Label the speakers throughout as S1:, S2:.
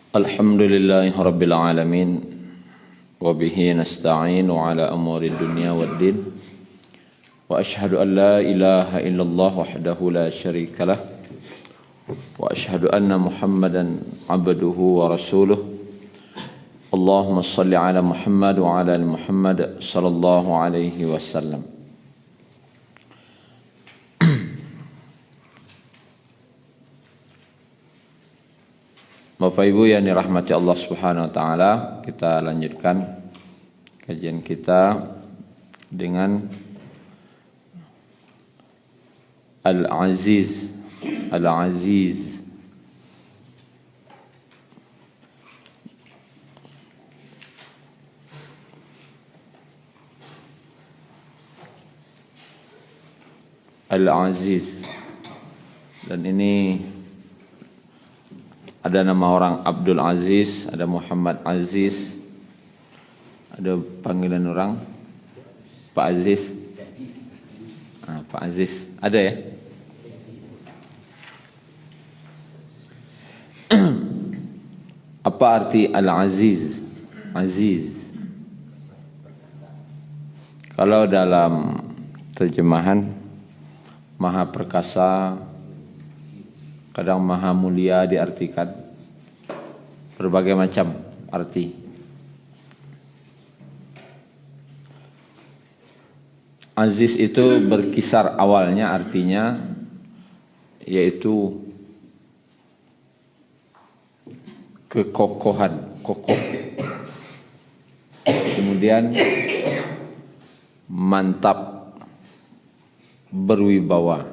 S1: Alhamdulillahi Rabbil Alamin wa bihi nasta'inu ala amuri dunya waddin wa ashhadu an la ilaha illallah wahdahu la syarika lah wa ashhadu anna Muhammadan abduhu wa rasuluh. Allahumma salli ala Muhammad wa ala ali Muhammad sallallahu alaihi wasallam. Bapak Ibu yang dirahmati Allah Subhanahu wa taala, kita lanjutkan kajian kita dengan Al-Aziz. Al-Aziz. Al-Aziz. Dan ini ada nama orang Abdul Aziz, ada Muhammad Aziz, ada panggilan orang Pak Aziz. Pak Aziz, ada ya? Apa arti Al-Aziz? Aziz. Kalau dalam terjemahan Maha Perkasa, kadang Maha Mulia diartikan, berbagai macam arti. Aziz itu berkisar awalnya artinya yaitu kekokohan, kokoh. Kemudian mantap, berwibawa,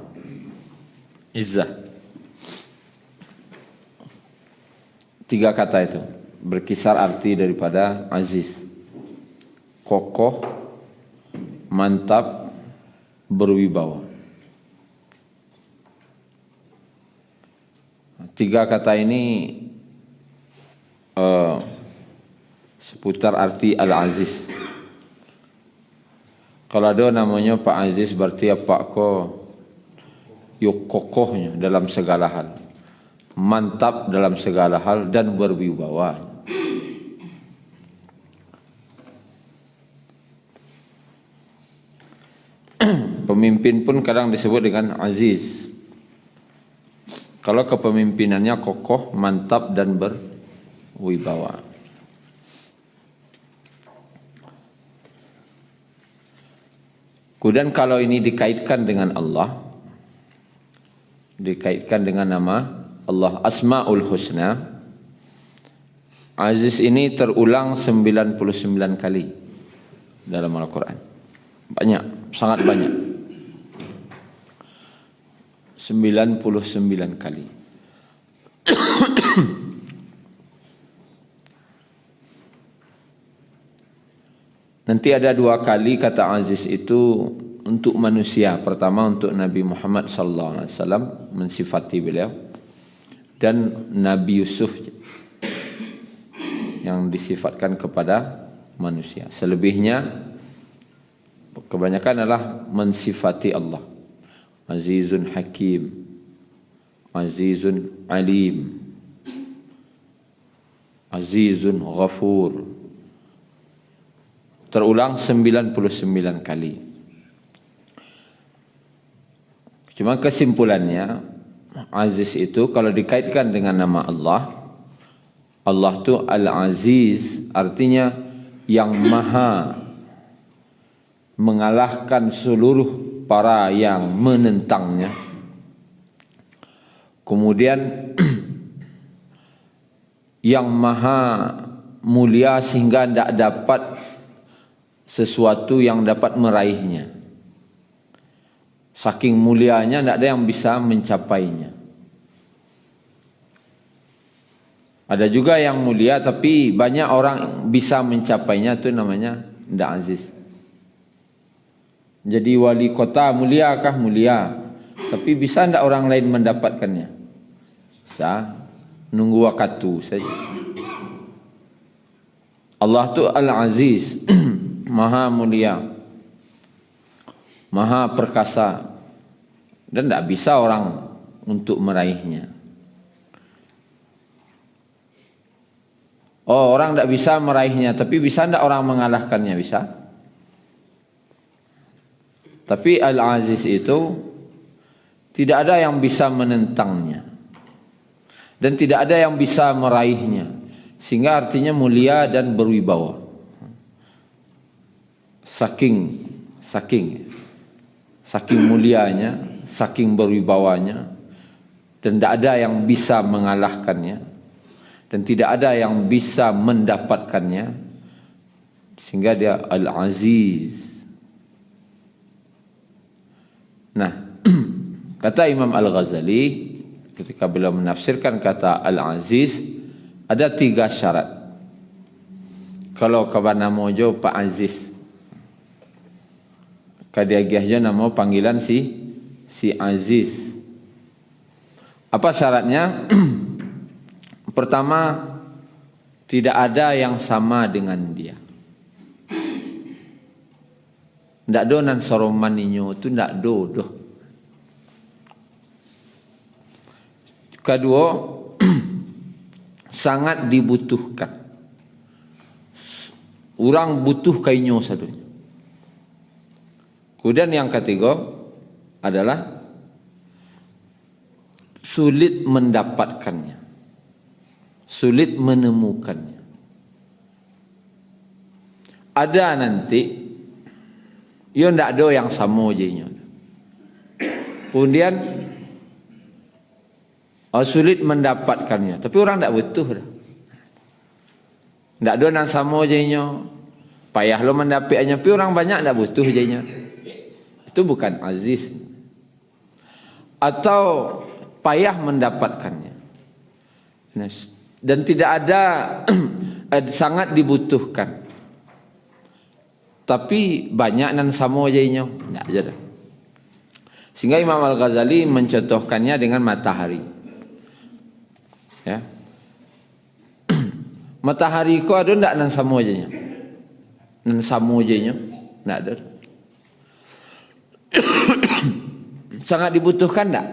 S1: izzah. Tiga kata itu berkisar arti daripada aziz: kokoh, mantap, berwibawa. Tiga kata ini seputar arti Al-Aziz. Kalau ada namanya Pak Aziz berarti apa ko yuk kokohnya dalam segala hal, mantap dalam segala hal, dan berwibawa. Pemimpin pun kadang disebut dengan aziz kalau kepemimpinannya kokoh, mantap, dan berwibawa. Kemudian kalau ini dikaitkan dengan Allah, dikaitkan dengan nama Allah, Asmaul Husna, Aziz ini terulang 99 kali dalam Al-Quran. Banyak, sangat banyak. 99 kali. Nanti ada dua kali kata Aziz itu untuk manusia. Pertama untuk Nabi Muhammad SAW, mensifati beliau, dan Nabi Yusuf yang disifatkan kepada manusia. Selebihnya kebanyakan adalah mensifati Allah. Azizun Hakim, Azizun Alim, Azizun Ghafur. Terulang 99 kali. Cuma kesimpulannya, Aziz itu kalau dikaitkan dengan nama Allah, Allah itu Al-Aziz, artinya yang maha mengalahkan seluruh para yang menentangnya. Kemudian yang maha mulia sehingga tidak dapat sesuatu yang dapat meraihnya. Saking mulianya tidak ada yang bisa mencapainya. Ada juga yang mulia tapi banyak orang bisa mencapainya, itu namanya tidak aziz. Jadi wali kota muliakah? Mulia. Tapi bisa tidak orang lain mendapatkannya? Bisa. Nunggu waktu saja. Allah itu Al-Aziz, maha mulia, maha perkasa, dan tidak bisa orang untuk meraihnya. Oh, orang tidak bisa meraihnya, tapi bisa tidak orang mengalahkannya? Bisa. Tapi Al-Aziz itu tidak ada yang bisa menentangnya, dan tidak ada yang bisa meraihnya, sehingga artinya mulia dan berwibawa. Saking mulianya, saking berwibawanya, dan tidak ada yang bisa mengalahkannya, dan tidak ada yang bisa mendapatkannya, sehingga dia Al-Aziz. Nah, kata Imam Al-Ghazali ketika beliau menafsirkan kata Al-Aziz, ada 3 syarat. Kalau kabana mojo Pak Aziz, kadiagiahnya nama panggilan si Aziz. Apa syaratnya? Pertama, tidak ada yang sama dengan dia. Ndak do nan soroman ninyo itu ndak do. Kedua, sangat dibutuhkan. Orang butuh kainyo sadonya. Kemudian yang ketiga adalah sulit mendapatkannya, sulit menemukannya. Ada nanti yo ndak do yang sama jenya. Kemudian sulit mendapatkannya, tapi orang ndak butuh dah. Ndak do nang sama jenya. Payah lo mendapatkannya, tapi orang banyak ndak butuh jenya. Itu bukan aziz. Atau payah mendapatkannya. Dan tidak ada sangat dibutuhkan. Tapi banyak nan sama jadinya, enggak aja dah. Sehingga Imam Al-Ghazali mencontohkannya dengan matahari. Ya. Matahari ko ada ndak nan sama jadinya? Nan sama jadinya? Enggak ada. Sangat dibutuhkan enggak?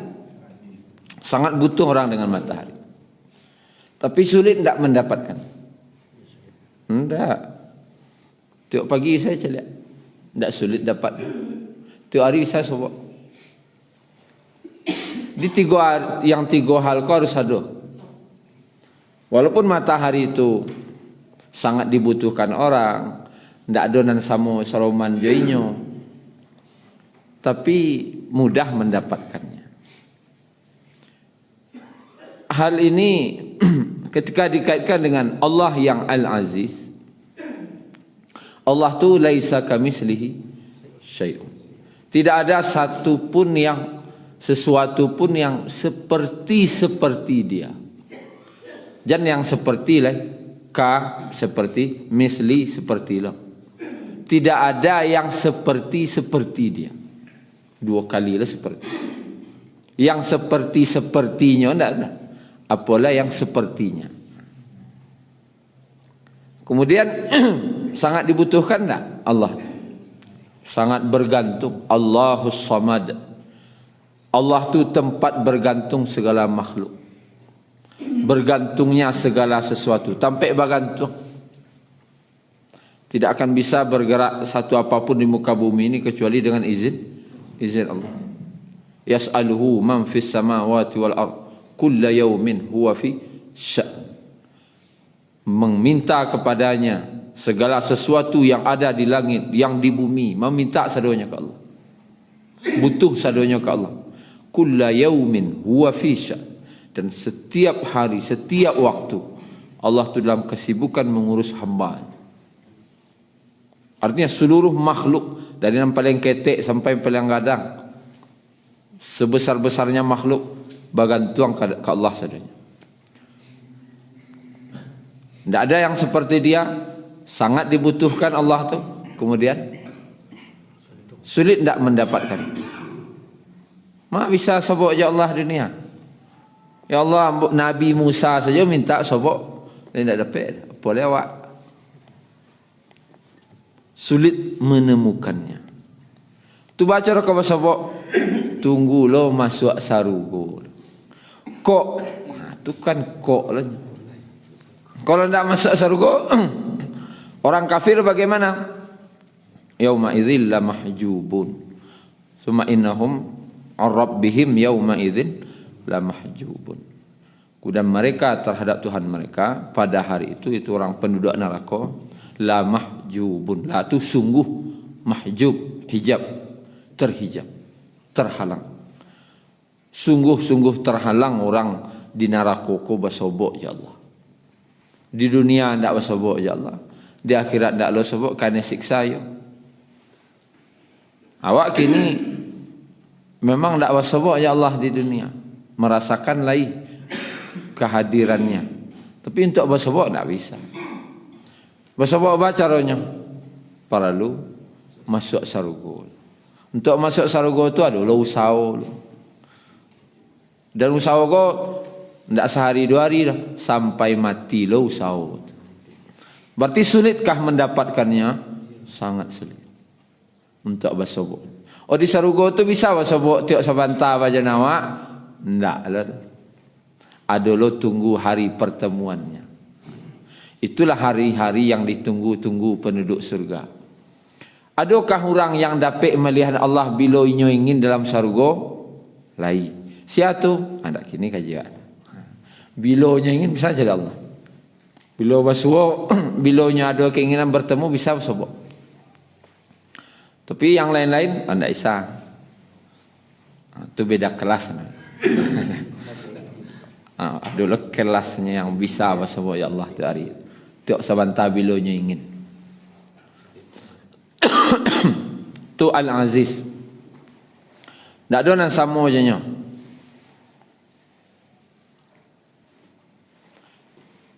S1: Sangat butuh orang dengan matahari. Tapi sulit enggak mendapatkan? Enggak. Tiap pagi saya celiak, tidak sulit dapat. Tiap hari saya sobok. Di yang tiga hal kau harus ada. Walaupun matahari itu sangat dibutuhkan orang, tidak ada nan samo soroman joinyo, tapi mudah mendapatkannya. Hal ini ketika dikaitkan dengan Allah yang Al-Aziz, Allah tu laisa kamislihi syai'un. Tidak ada sesuatu pun yang seperti dia. Jangan yang seperti lah, ka seperti, misli seperti lah. Tidak ada yang seperti dia. 2 kali lah seperti. Yang sepertinya enggak ada. Apalah yang sepertinya. Kemudian sangat dibutuhkan enggak? Allah. Sangat bergantung. Allahus Samad. Allah tu tempat bergantung segala makhluk. Bergantungnya segala sesuatu. Sampai bergantung. Tidak akan bisa bergerak satu apapun di muka bumi ini kecuali dengan izin Allah. Yas'aluhu man fis samawati wal ard. Kulla yawmin huwa fi sya'n. Meminta kepadanya segala sesuatu yang ada di langit, yang di bumi, meminta sadonya ke Allah, butuh sadonya ke Allah. Kulla yaumin huwa fi sya'n. Dan setiap hari, setiap waktu Allah itu dalam kesibukan mengurus hamba. Artinya seluruh makhluk, dari yang paling ketek sampai yang paling gadang, sebesar-besarnya makhluk bergantung ke Allah sadonya. Tidak ada yang seperti dia. Sangat dibutuhkan Allah tu. Kemudian sulit tidak mendapatkan. Mak bisa sobok je Allah dunia. Ya Allah, Nabi Musa saja minta sobok, dia tidak dapat. Apa lewat? Sulit menemukannya. Tu baca rakaat sobok, tunggu lo masuk sarugo. Kok? Nah, tu kan kok lah. Kalau tidak masuk surga, orang kafir bagaimana? Yauma idzil la mahjubun. Summa innahum an rabbihim yauma idzin la mahjubun. Dan mereka terhadap Tuhan mereka pada hari itu orang penduduk neraka, la mahjubun. La itu sungguh, mahjub, hijab, terhijab, terhalang. Sungguh-sungguh terhalang orang di neraka ko bersobok ya Allah. Di dunia tidak bersobok ya Allah. Di akhirat tidak bersobok kerana siksa ya. Awak kini memang tidak bersobok ya Allah di dunia. Merasakan lagi kehadirannya. Tapi untuk bersobok tidak bisa. Bersobok apa caranya? Perlu masuk surga. Untuk masuk surga itu adalah usaha. Dan usaha kau tidak sehari dua hari dah, sampai mati lo usaha. Berarti sulitkah mendapatkannya? Sangat sulit untuk bersobok. Oh di surga tu bisa bersobok tiap sebentar baca nawak? Tidak lah. Ada lo tunggu hari pertemuannya. Itulah hari-hari yang ditunggu-tunggu penduduk surga. Adakah orang yang dapat melihat Allah bila ingin dalam surga? Lain. Siapa tu? Ada kini kajian. Bilanya ingin bisa jadi Allah. Bila bersuara, bilanya ada keinginan bertemu bisa bersobok. Tapi yang lain-lain anda bisa. Itu beda kelas. Adalah kelasnya yang bisa bersobok ya Allah tu hari. Tiap sebentar bilanya ingin. Tu Al-Aziz. Tak ada yang sama je nya.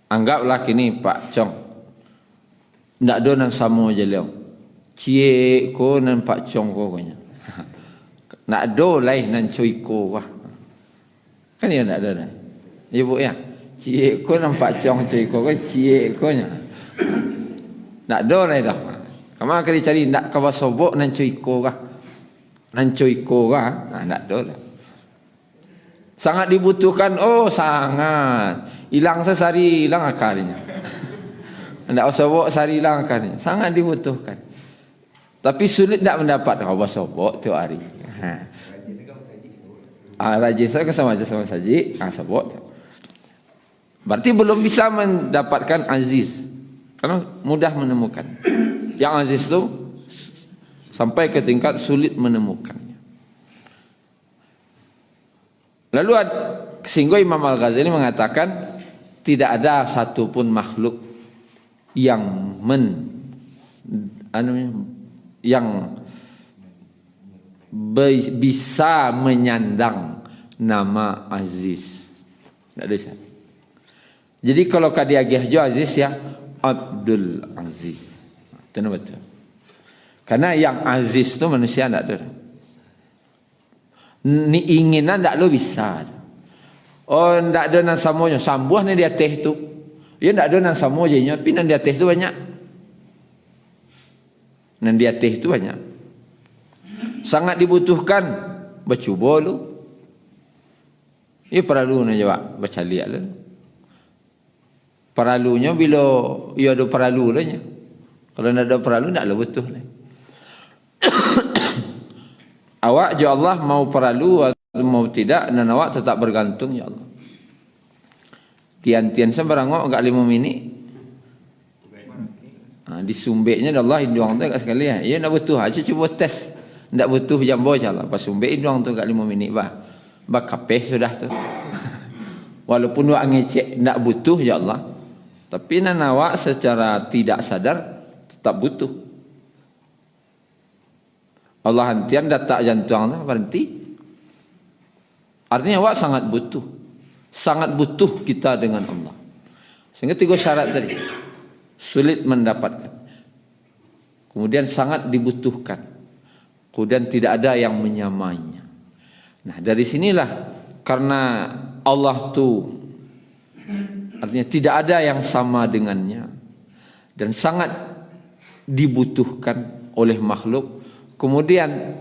S1: Anggaplah kini Pak Chong. Tak ada yang sama je leo. Cik ko dan Pak Chong ko kanya. Nak ada lain nan cuy ko wah. Kan dia tak ada dah. Ya bu ya. Cik ko dan Pak Chong cuy ko cik ko nya. Tak ada lain dah. Kamu akan cari nak kawa sobok nan cuy ko kah? Nan cuy ko kah? Tak ada lah. Sangat dibutuhkan. Oh sangat. Hilang sehari hilang akarnya. Tidak sobok sehari hilang akarnya. Sangat dibutuhkan. Tapi sulit tak mendapat kawa sobok tu hari. Rajin saya sama saji. Sobok. Berarti belum bisa mendapatkan aziz. Karena mudah menemukan. Yang aziz tu sampai ke tingkat sulit menemukannya. Lalu sehingga Imam Al-Ghazali mengatakan tidak ada satupun makhluk yang bisa menyandang nama Aziz. Tidak ada. Jadi kalau kadiagih jo Aziz ya Abdul Aziz. Itu betul. Karena yang Aziz itu manusia tidak ada. Ni inginan tak lo bisa. Oh tak ada nan samonya. Sambuh ni dia teh tu. Ya tak ada nan samo je nya, tapi nan dia teh tu banyak. Nan dia teh tu banyak. Sangat dibutuhkan bercuba lu. Ya perlu nak jawab baca liat lah. Perlunya bila ia ada perlu lah nya. Kalau tak ada perlu tak lah betul lah. Awak je Allah mau perlu atau mau tidak dan awak tetap bergantung ya Allah. Tian-tian sebarang awak agak 5 minit. Disumbeknya Allah hidung tu agak sekali ya. Ya nak betul aja cuba test. Tak betul jambo je Allah. Pas sumbek hidung tu agak 5 minit bah. Bah kapeh sudah tu. Walaupun awak ngecek tak butuh ya Allah. Tapi nan awak secara tidak sadar tetap butuh. Allah hentian datak jantung tu berhenti. Artinya awak sangat butuh. Sangat butuh kita dengan Allah. Sehingga 3 syarat tadi. Sulit mendapatkan. Kemudian sangat dibutuhkan. Kemudian tidak ada yang menyamainya. Nah dari sinilah karena Allah tu artinya tidak ada yang sama dengannya. Dan sangat dibutuhkan oleh makhluk. Kemudian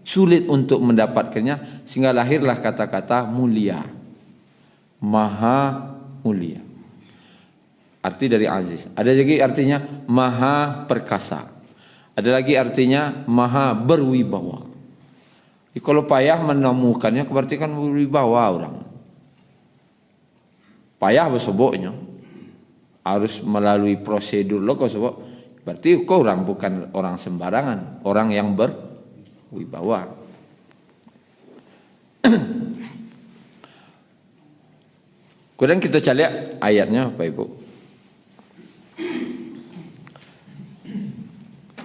S1: sulit untuk mendapatkannya sehingga lahirlah kata-kata mulia. Maha mulia. arti dari aziz. Ada lagi artinya maha perkasa. Ada lagi artinya maha berwibawa. Jadi kalau payah menemukannya berarti kan berwibawa orang. Payah bersoboknya. Harus melalui prosedur lo kau sebab. Berarti kau orang bukan orang sembarangan, orang yang berwibawa. Kemudian kita cari ayatnya Bapak Ibu.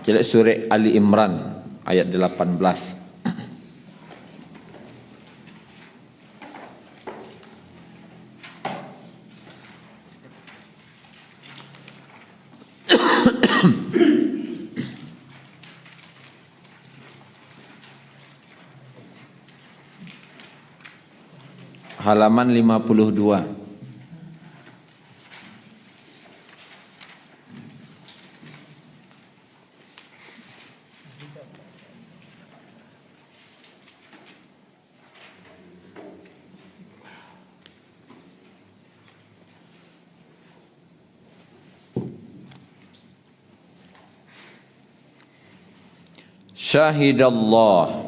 S1: Cari surah Ali Imran ayat 18. Halaman 52. Syahidallah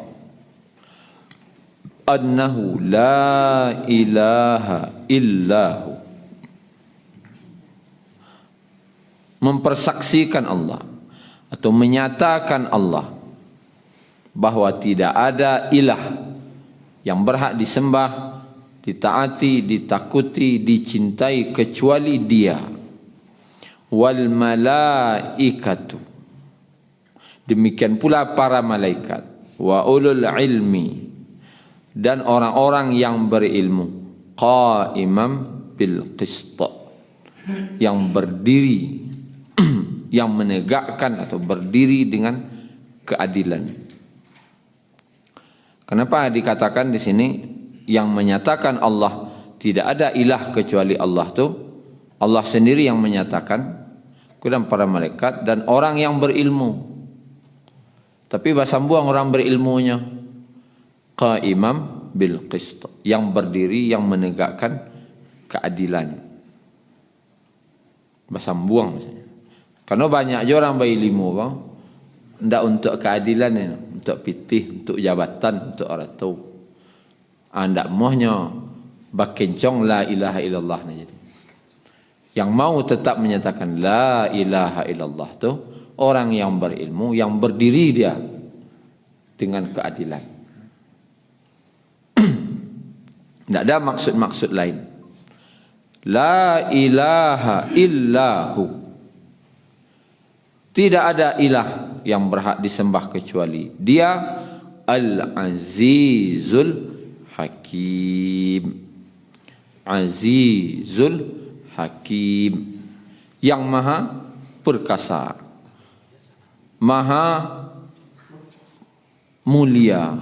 S1: annahu la ilaha illahu. Mempersaksikan Allah atau menyatakan Allah bahwa tidak ada ilah yang berhak disembah, ditaati, ditakuti, dicintai kecuali Dia. Wal malaikatu, demikian pula para malaikat, wa ulul ilmi, dan orang-orang yang berilmu, qaimam bil qist, yang berdiri yang menegakkan atau berdiri dengan keadilan. Kenapa dikatakan di sini yang menyatakan Allah tidak ada ilah kecuali Allah tu? Allah sendiri yang menyatakan, kemudian para malaikat dan orang yang berilmu. Tapi bahasa buang orang berilmunya, qaimam bil qist, yang berdiri, yang menegakkan keadilan. Bahasa buang maksudnya. Karena banyak je orang berilmu bang, ndak untuk keadilan ni, untuk pitih, untuk jabatan, untuk orang tahu. Ndak mohnya bakencong la ilaha illallah ni jadi. Yang mau tetap menyatakan la ilaha illallah tu orang yang berilmu, yang berdiri dia dengan keadilan. Tidak ada maksud-maksud lain. La ilaha illahu. Tidak ada ilah yang berhak disembah kecuali Dia, Al-Azizul Hakim. Azizul Hakim, yang maha perkasa, maha mulia,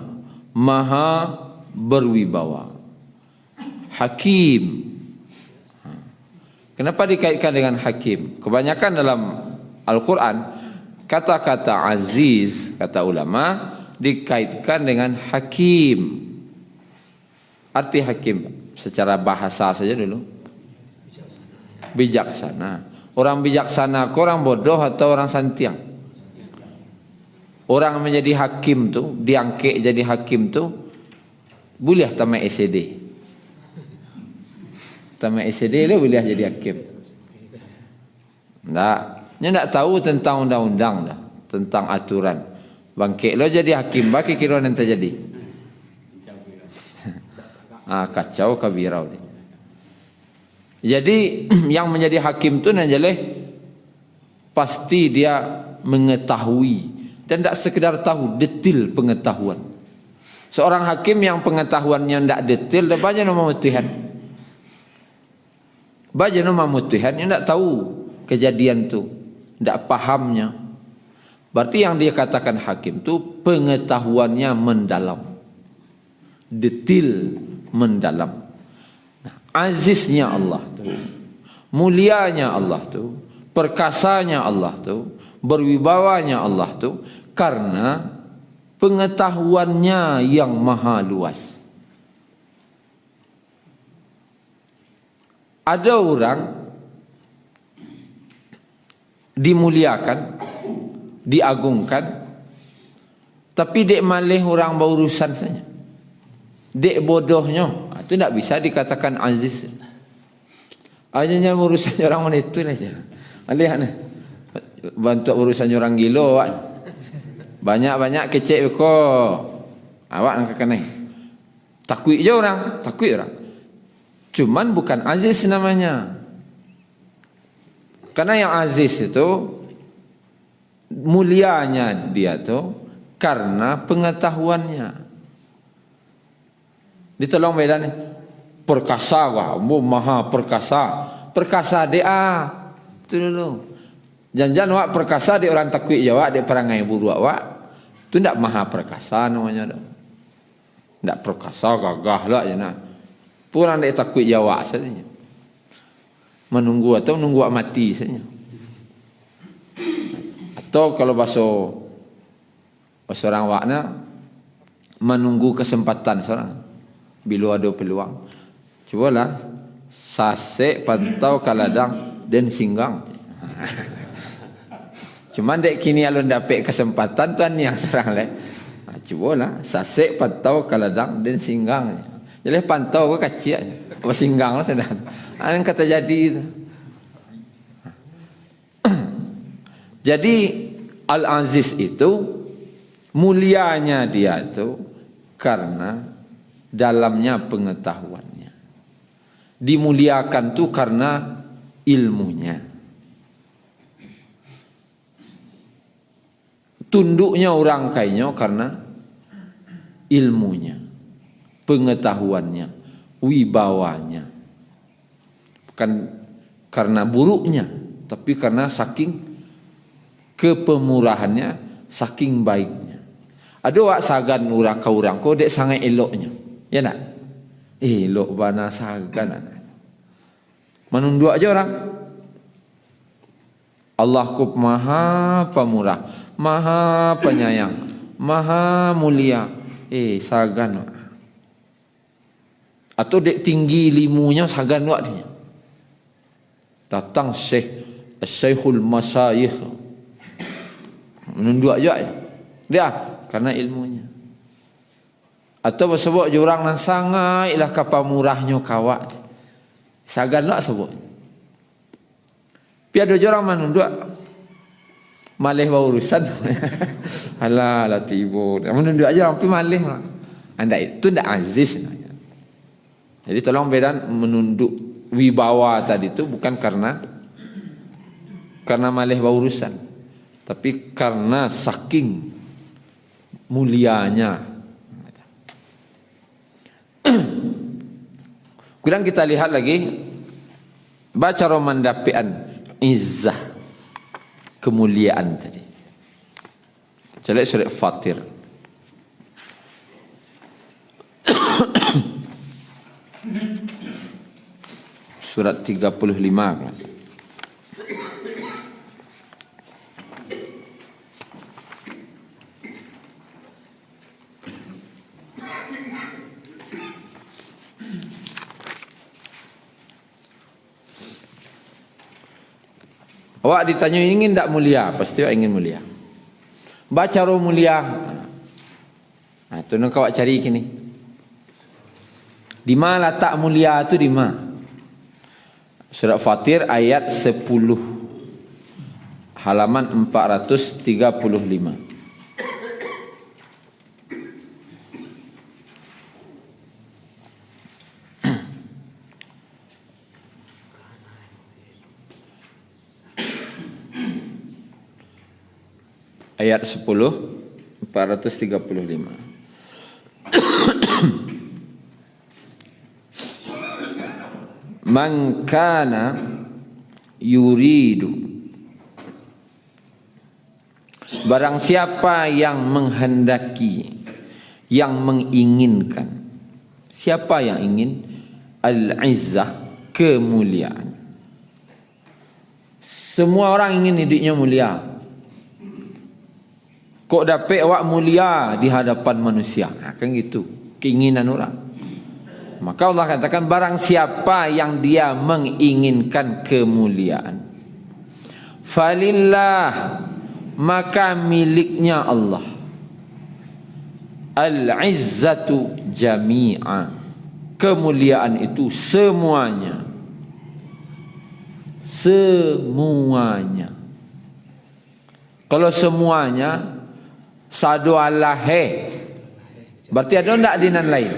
S1: maha berwibawa. Hakim. Kenapa dikaitkan dengan hakim? Kebanyakan dalam Al-Quran kata-kata aziz, kata ulama, dikaitkan dengan hakim. Arti hakim secara bahasa saja dulu, bijaksana. Orang bijaksana, orang bodoh atau orang santiang? Orang menjadi hakim tu, diangkat jadi hakim tu, boleh tamat SED. Tamat SED dia boleh jadi hakim. Dia tak tahu tentang undang-undang dah, tentang aturan. Bangkit lo jadi hakim, bagi kira nanti jadi. Kacau kabirau ni. Jadi yang menjadi hakim tu nanti pasti dia mengetahui dan tak sekedar tahu, detil pengetahuan. Seorang hakim yang pengetahuannya tak detil, dia banyak nama mutihan. Banyak nama mutihan yang tak tahu kejadian tu, tak pahamnya. Berarti yang dia katakan hakim tu pengetahuannya mendalam, detil mendalam. Aziznya Allah tu, mulianya Allah tu, perkasanya Allah tu, berwibawanya Allah tu, karena pengetahuannya yang maha luas. Ada orang dimuliakan, diagungkan, tapi dek malih orang berurusan saja, dek bodohnya, itu tidak bisa dikatakan aziz. Hanya urusan orang mana itu saja. Lihat ni, bantu urusan orang gilo, banyak kecek kok, awak nak kena. Takut je orang, takut orang. Cuman bukan aziz namanya. Karena yang aziz itu mulianya dia tu karena pengetahuannya. Ditolong beda ni. Perkasa wah, maha perkasa. Perkasa dia. Itu dulu. Jangan wak perkasa di orang takut Jawa, di perangai buruk wak. Itu tidak maha perkasa namanya. Tidak perkasa gagah lah je nak. Orang dia takut Jawa saja. Menunggu atau menunggu mati saja. Atau kalau bahasa orang wakna menunggu kesempatan seorang bila ada peluang. Cubalah sasek pantau kaladang dan singgang. Cuman dek kini alun dapat kesempatan tuan yang serang leh. Cubalah sasek pantau kaladang dan singgang. Jadi pantau ke kacik apa singgang lah sedang. Yang kata jadi itu. Jadi Al-Aziz itu mulianya dia itu karena dalamnya pengetahuannya. Dimuliakan tu karena ilmunya. Tunduknya orang kayaknya karena ilmunya, pengetahuannya, wibawanya. Bukan karena buruknya, tapi karena saking kepemurahannya, saking baiknya. Ada wak sagan urang ka urang ko dek sangat eloknya. Ya nak? Elok bana sagan. Menunduk aja orang. Allah ku maha pemurah, maha penyayang, maha mulia. Sagan wak. Atau dek tinggi limunya sagan wak dia. Datang Syekhul Masyayikh. Menunduk aja dia karena ilmunya. Atau sebab jurang nan sangai ilah kapal murahnya kawak. Saganlah sebab. Pi ada jurang menunduk malih bau urusan. Alah lah tibo. Menunduk aja tapi malih. Anda itu ndak aziz namanya. Jadi tolong bedakan menunduk wibawa tadi itu bukan karena malih bau urusan, tapi karena saking mulianya. Kemudian kita lihat lagi baca roman dapian izzah, kemuliaan tadi. Celek surat Fatir. Surat 35 kan. Awak ditanya ingin tak mulia? Pasti awak ingin mulia. Baca roh mulia. Itu nak awak cari kini. Di mana letak mulia itu di mana? Surat Fatir ayat 10. Halaman 435. Ayat 10 435. Man kana yuridu, barang siapa yang menghendaki, yang menginginkan. Siapa yang ingin al-izzah, kemuliaan. Semua orang ingin hidupnya mulia. Kok dapat awak mulia di hadapan manusia? Kan gitu keinginan orang. Maka Allah katakan barang siapa yang dia menginginkan kemuliaan, falillah, maka miliknya Allah. Al-izzatu jami'a, kemuliaan itu semuanya. Semuanya. Kalau semuanya sadu Allah berarti ada tak dinan lain?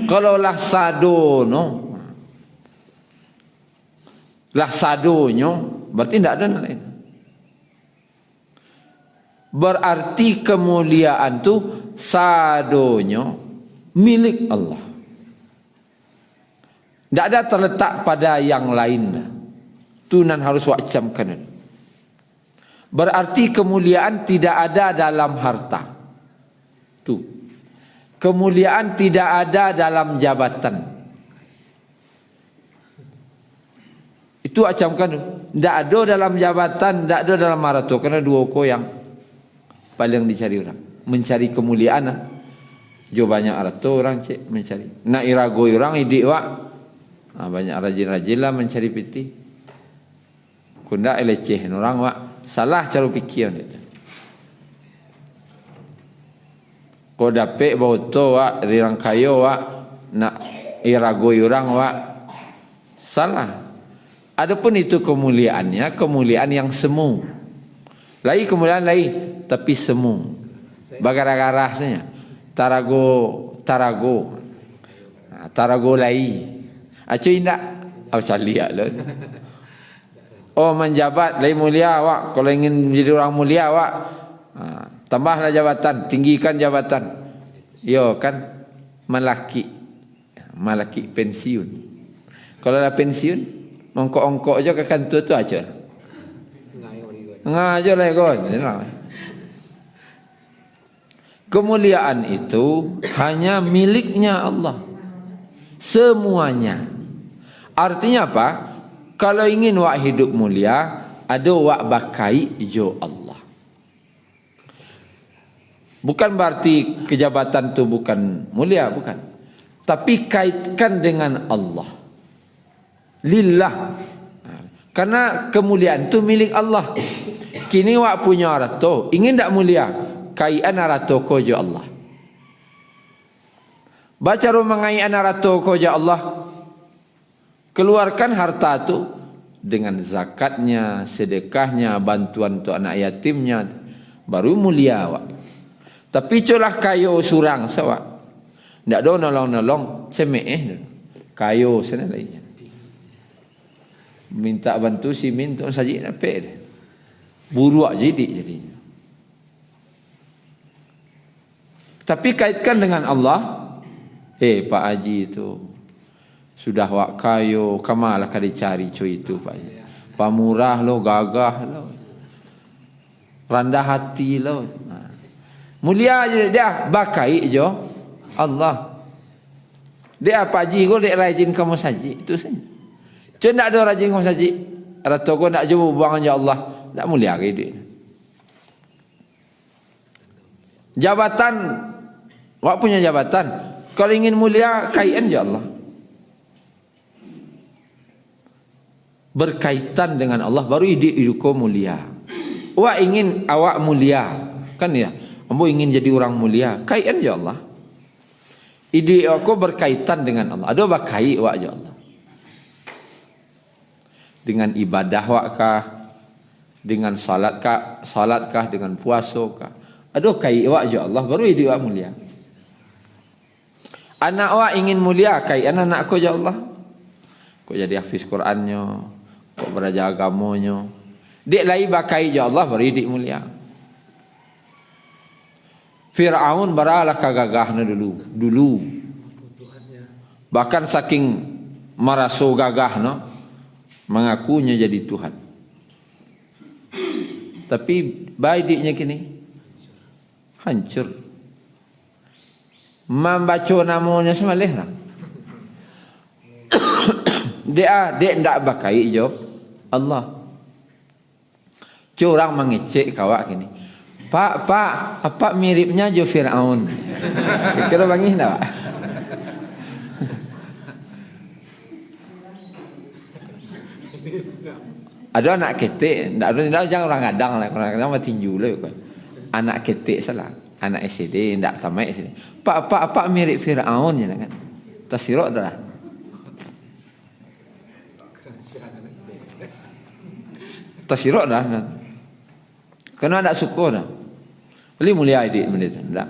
S1: Kalau lah sadu no, lah sadonyo berarti tak ada lain. Berarti kemuliaan tu sadonyo milik Allah. Tak ada terletak pada yang lain. Tu nan harus wacamkan. Berarti kemuliaan tidak ada dalam harta. Tu. Kemuliaan tidak ada dalam jabatan. Itu acamkan. Tak ada dalam jabatan, tak ada dalam harta. Kerana dua ko yang paling dicari orang. Mencari kemuliaan. Jo banyak harta orang cek mencari. Nak irago orang idik wak. Banyak rajin-rajin lah mencari piti. Kunda leceh orang wak. Salah cara fikir itu. Kau dapat bauto wak rirang kayo wak nak iragoi orang wak salah. Adapun itu kemuliaannya kemuliaan yang semu. Lai kemuliaan lai tapi semu. Bagara-gara saja. Tarago lai. Acu indak. Lihat lah. Oh menjabat lai mulia wak. Kalau ingin menjadi orang mulia wak, tambahlah jabatan, tinggikan jabatan. Yo kan malaki pensiun. Kalau dah pensiun, ongkok-ongkok aja ke kantor tu aja. Ngajar lah kon. Kemuliaan itu hanya miliknya Allah. Semuanya. Artinya apa? Kalau ingin wak hidup mulia, ada wak bakai jo Allah. Bukan berarti kejabatan tu bukan mulia, bukan. Tapi kaitkan dengan Allah. Lillah. Karena kemuliaan tu milik Allah. Kini wak punya harta, ingin tak mulia? Kaitan harta ko jo Allah. Baca rumangai harta ko jo Allah. Keluarkan harta tu dengan zakatnya, sedekahnya, bantuan untuk anak yatimnya, baru mulia wak. Tapi colah kayo surang sawak. Ndak do nolong-nolong, semeh kayo sana lain. Minta bantu si minta saja dapat dia. Buruak jadinya. Tapi kaitkan dengan Allah. Pak Haji itu sudah wak kayo, kamalah kali cari cuy itu Pak Haji. Pamurah lo, gagah lo. Rendah hati lo. Mulia je dia, bakai je Allah. Dia Pak Haji ko dek rajin kamu saji, itu saja. Cuma tak ada rajin kamu saji. Rata ko nak jumpa buang je Allah, tak mulia ke dia. Jabatan, wak punya jabatan. Kalau ingin mulia, kaitan je Allah. Berkaitan dengan Allah, baru hidup ko mulia. Wak ingin awak mulia, kan ya? Ambo ingin jadi orang mulia, kaitan je Allah. Ide aku berkaitan dengan Allah. Ada bakai wak je Allah. Dengan ibadah wak kah? Dengan salat kah? Dengan puasa kah? Ada kai wak je Allah, baru hidup wak mulia. Anak wak ingin mulia, kaitan anak ko je Allah. Kau jadi hafiz Qurannya, kau belajar agamanya. Dek lai bakai je Allah, baru hidup mulia. Fir'aun beralah kagagahnya dulu. Bahkan saking merasu gagahnya, mengakunya jadi Tuhan. Tapi baiknya kini hancur. Membaca namanya semalih lah. Dia ndak bakai je Allah. Curang mengecek kawak kini. Pak, apa miripnya jo Fir'aun? Kira bangih tak? Ada anak ketik, ndak jangan orang gadang lah, orang gadang mah tinju lah kan. Anak ketik salah, anak SD ndak tamat SD. Pak mirip Firaun ya kan. Tasirok dah. Tasirok dah. Karena ndak suka dah. Beli mulia adik benda tu, ndak.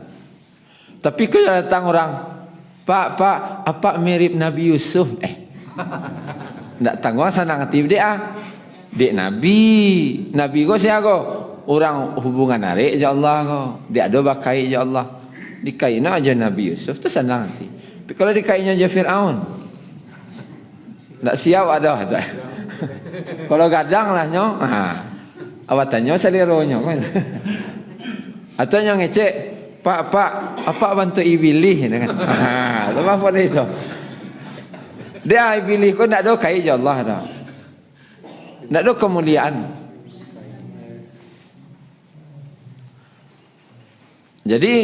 S1: Tapi kalau datang orang, Pak, apa mirip Nabi Yusuf? Ndak tanggung sana ngerti dia. Dek Nabi ko siapa ko? Orang hubungan narik je Allah ko. Dia ada bakai je Allah. Dikaina aja Nabi Yusuf tu senang nanti. Tapi kalau dikainnya aja Firaun, ndak siap ada. Kalau gadang lah nyo, awatannya selironyo kan. Atau yang ngecek, Pak, apa bantu Iblis kan? Apa itu? Dia Iblis ko ndak ada kai je Allah dah. Tidak ada kemuliaan. Jadi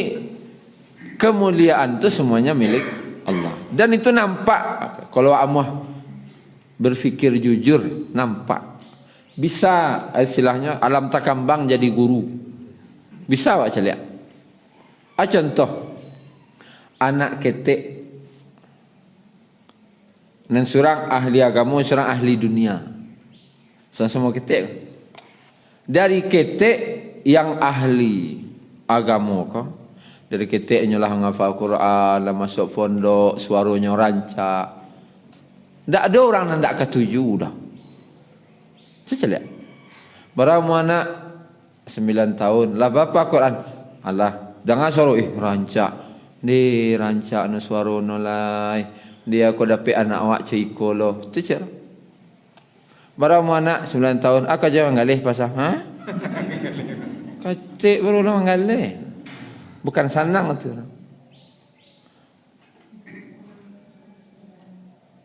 S1: kemuliaan itu semuanya milik Allah. Dan itu nampak kalau amah berfikir jujur, nampak. Bisa istilahnya alam takambang jadi guru. Bisa Pak Celiak. Contoh anak ketek dan seorang ahli agama, seorang ahli dunia. Sama-sama ketek. Dari ketek yang ahli agama kau, dari ketek nyolah menghafal Quran, lah masuk pondok, suaranya rancak. Tak ada orang yang tak ketuju dah. Saya lihat. Beramu anak 9 tahun, lah bapa Quran. Allah, jangan suara rancak. Ni rancak no suara no lai. Dia kau dapat anak awak ciko lo. Tu cara. Baramu anak 9 tahun, aku jangan ngalih pasal, Katik baru lah ngalih. Bukan senang tu.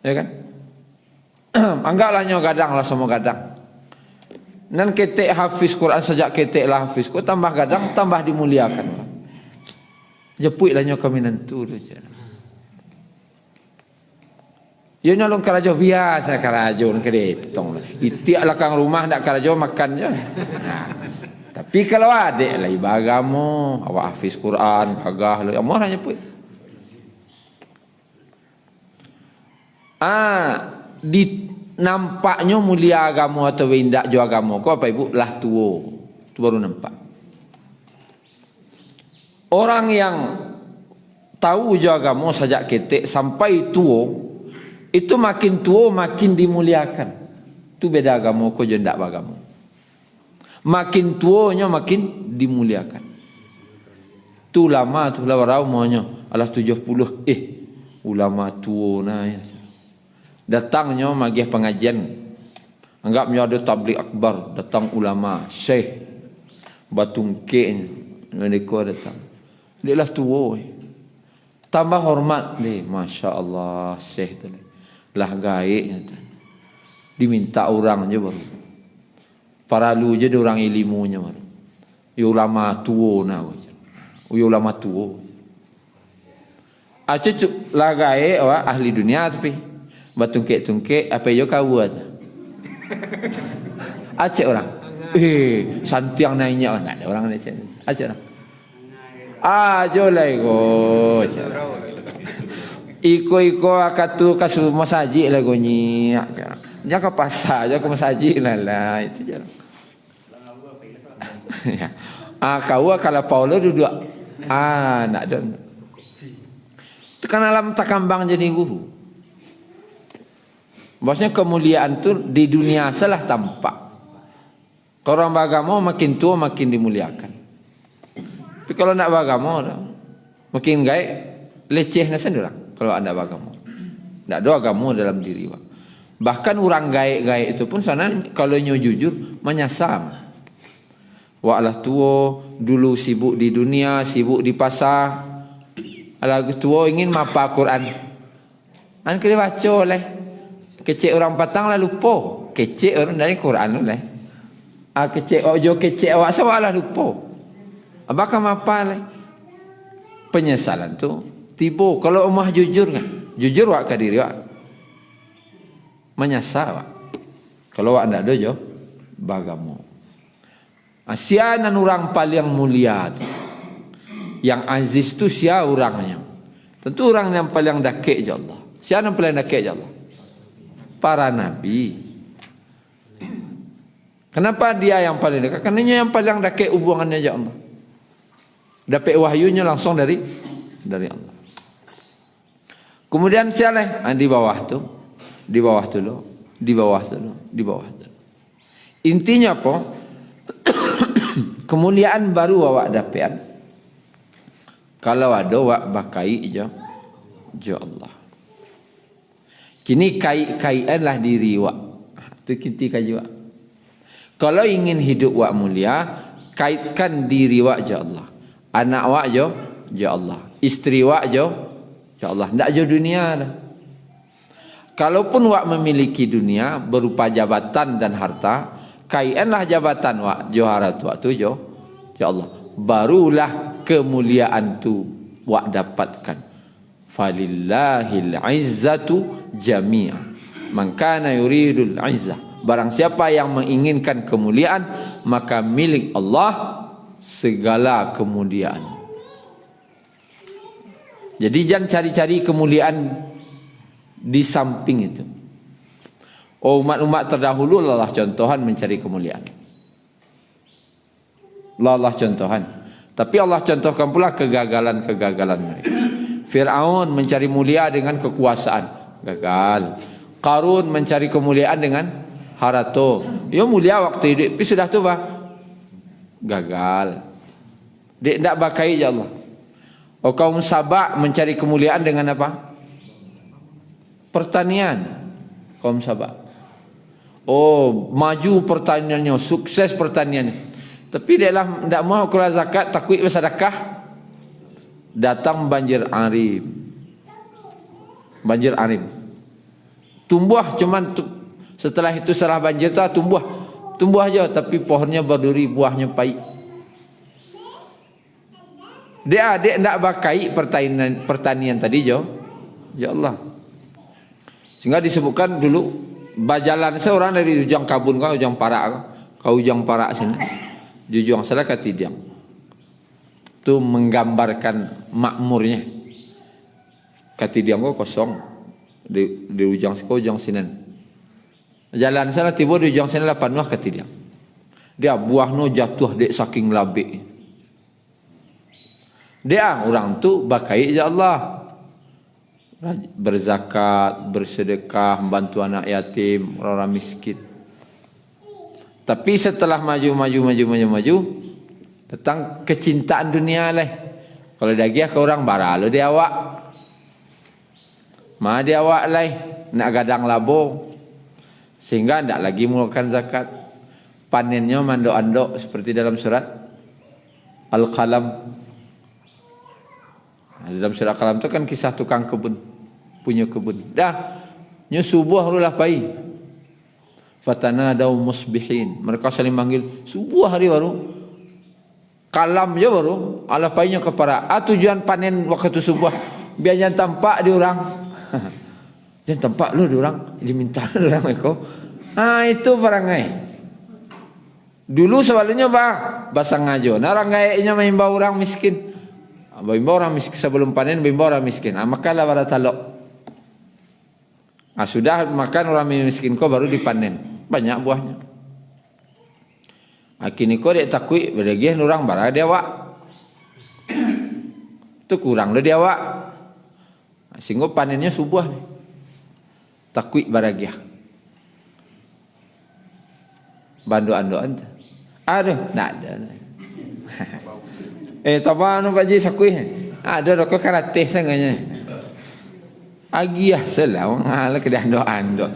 S1: Ya kan? Anggaplah nyo gadang lah semua gadang. Nan ketek hafiz Quran sejak ketek lah hafiz. Kau tambah gadang, tambah dimuliakan. Jepuk lah nyo kami nentu tu je. Ia nyalung karajo biasa karajo kedetong lah. Itiak lakang rumah ndak karajo makan je. Tapi kalau adik lah ibagamu, awak hafiz Quran, gagah lah, amor hanya pun. Di nampaknya mulia agama atau indak jo agama ko apa ibu lah tuo. Tu baru nampak. Orang yang tahu jo agama sejak ketek sampai tuo, itu makin tua makin dimuliakan. Itu beda agama ko je ndak agama. Makin tuanya makin dimuliakan. Tu ulama tu lawarau monya alah 70 ulama tua na ya. Datangnya magih pengajian. Anggapnya ada tabligh akbar, datang ulama, syekh batungke mereka datang. Dia lah tua. Tambah hormat ni, masya-Allah syekh tu. Lah gaik diminta orang je baru. Para lu je dia orang ilmunya baru. Ya ulama tua na. Ya ulama tua. Aca lah gaik ahli dunia tapi batungkek-tungkek apa yo kau aja. Aceh orang. Santiang naiknya enggak ada orang Aceh. Aceh orang. Jolai go. Iko akatu kasu masaji lah go nyiak. Nya ke pasar je ke masaji lah itu je. Ya. Kau kalau Paulo duduk. Nak ada. Tekan alam takambang jadi guru. Maksudnya kemuliaan tu di dunia salah tampak. Kalau orang beragama makin tua makin dimuliakan. Tapi kalau nak beragama makin gaik leceh na sendiri kalau anda beragama. Tak ada agama dalam diri. Bahkan orang gaik-gaik itu pun sebenarnya kalau nyo jujur menyasar. Wak lah tua dulu sibuk di dunia, sibuk di pasar. Alah tua ingin mapa Quran. An kena baca oleh. Kecek orang patang lah lupa. Kecek orang dari Quran lah. Kecek ojo kecek awak sawa lah lupa. Abakah apa lah? Penyesalan tu tiba kalau umah jujur kan. Jujur wak ke diri wak. Menyesal wak. Kalau awak ndak ada jo bagamu. Asianan orang paling mulia tu. Yang aziz tu sia orangnya. Tentu orang yang paling dakik je Allah. Siapa yang paling dakik je Allah? Para nabi. Kenapa dia yang paling dekat? Karena dia yang paling dakik hubungannya je Allah. Dapat wahyunya langsung dari Allah. Kemudian siapa di bawah tu? Di bawah tu lo, di bawah tu lo, di bawah tu. Intinya apa? Kemuliaan baru awak dapat kalau ada awak bakai je Allah. Kini kaianlah diri awak. Tu kinti kaji awak. Kalau ingin hidup awak mulia, kaitkan diri awak je Allah. Anak awak je Allah. Isteri awak je Allah. Ndak je dunia dah. Kalaupun awak memiliki dunia berupa jabatan dan harta, kaianlah jabatan wak joharat wak tu jo ya Allah, barulah kemuliaan tu wak dapatkan. Falillahil izzatu jami'a man kana yuridul izzah, barang siapa yang menginginkan kemuliaan maka milik Allah segala kemuliaan. Jadi jangan cari-cari kemuliaan di samping itu. Umat-umat terdahulu Allah contohan mencari kemuliaan. Allah contohan. Tapi Allah contohkan pula kegagalan-kegagalan mereka. Fir'aun mencari mulia dengan kekuasaan, gagal. Qarun mencari kemuliaan dengan harta. Dia mulia waktu hidup, tapi sudah tu gagal. Dia tidak bakai je Allah. Kaum Sabak mencari kemuliaan dengan apa? Pertanian. Kaum Sabak. Maju pertaniannya, sukses pertaniannya. Tapi dia lah tidak mau keluar zakat, takut bersedekah. Datang banjir arim. Banjir arim. Tumbuh cuman setelah itu setelah banjir tu tumbuh aja, tapi pohonnya berduri, buahnya pahit. Dia tidak bakai pertanian tadi jo. Ya Allah. Sehingga disebutkan dulu bajalan seorang dari ujung kabun ke ujung parak ke ujung parak sini, di ujung sana ke tidiang. Itu menggambarkan makmurnya. Ke tidiang kosong di ujung ke ujung sini. Jalan sana tiba di ujung sini lah penuh ke tidiang. Dia buahnya jatuh dek saking labik. Dia orang tu bakai je Allah. Berzakat, bersedekah, membantu anak yatim, orang miskin. Tapi setelah maju, datang kecintaan dunia lah. Kalau dia ke orang bara lo dia awak. Ma dia awak lah nak gadang labo. Sehingga tidak lagi mengeluarkan zakat. Panennya mandok-andok seperti dalam surat Al-Qalam. Dalam surat Al-Qalam itu kan kisah tukang kebun, punya kebun. Dah, nya subuh barulah pai. Fatanadaw musbihin. Mereka saling manggil subuh hari baru. Kalam je baru. Allah painya kepada tujuan panen waktu subuh. Biar jangan tampak di orang. Jangan tampak lu di orang. Diminta di orang eko. Itu barangai. Dulu selalunya bahasa ngajo. Nah rangainya membawa orang miskin. Membawa orang miskin sebelum panen, membawa orang miskin. Makanlah pada talok. Sudah makan orang miskin kau baru dipanen. Banyak buahnya. Kini kau dek takui berdegiah orang barang dia awak. Itu kurang lah dia awak. Sehingga panennya subuh. Takui baragiah. Bandu-andoan. Aduh, tak ada. Tapa anu Pak Ji sakui. Ada rokok karate sangatnya. Agiah selau ngalah ke ando-ando.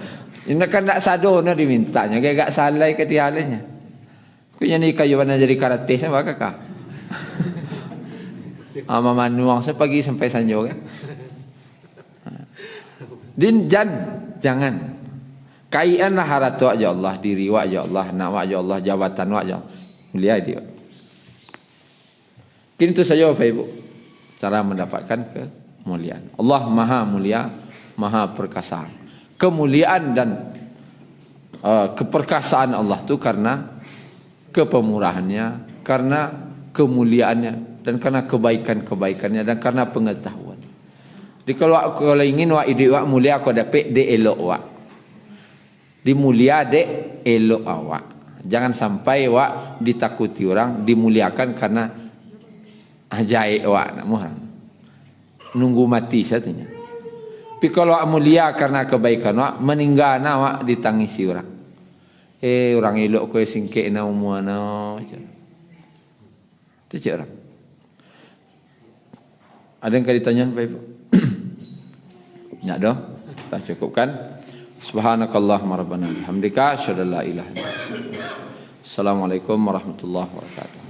S1: Ini kan tak sado na dimintanya, kayak gak salai ke dialenya. Ku nyani kayu mana jadi karate sama kakak. Ama manuang saya pagi sampai sanjo kan. Din jangan. Kaianlah haratu aja Allah, diri wa aja Allah, nak wa aja Allah, jabatan wa aja. Mulia dia. Kini itu saja Bapak Ibu cara mendapatkan kemuliaan. Allah Maha Mulia, Maha Perkasa. Kemuliaan dan keperkasaan Allah tu karena kepemurahannya, karena kemuliaannya, dan karena kebaikan-kebaikannya, dan karena pengetahuan. Jadi kalau ingin wak ide wak mulia kau dapat de elok wak. Dimulia de elok awak. Jangan sampai wak ditakuti orang, dimuliakan karena ajaib wak nak muhang. Nunggu mati satunya. Tapi kalau wak mulia karena kebaikan wak, meninggal na wak ditangisi orang. Orang elok kau singkek na umuana. Itu cik orang. Ada yang kali tanya Pak Ibu? Nyak dah? Tak cukupkan? Subhanakallahumma rabbana bihamdika asyhadu an la ilaha illa anta. Assalamualaikum warahmatullahi wabarakatuh.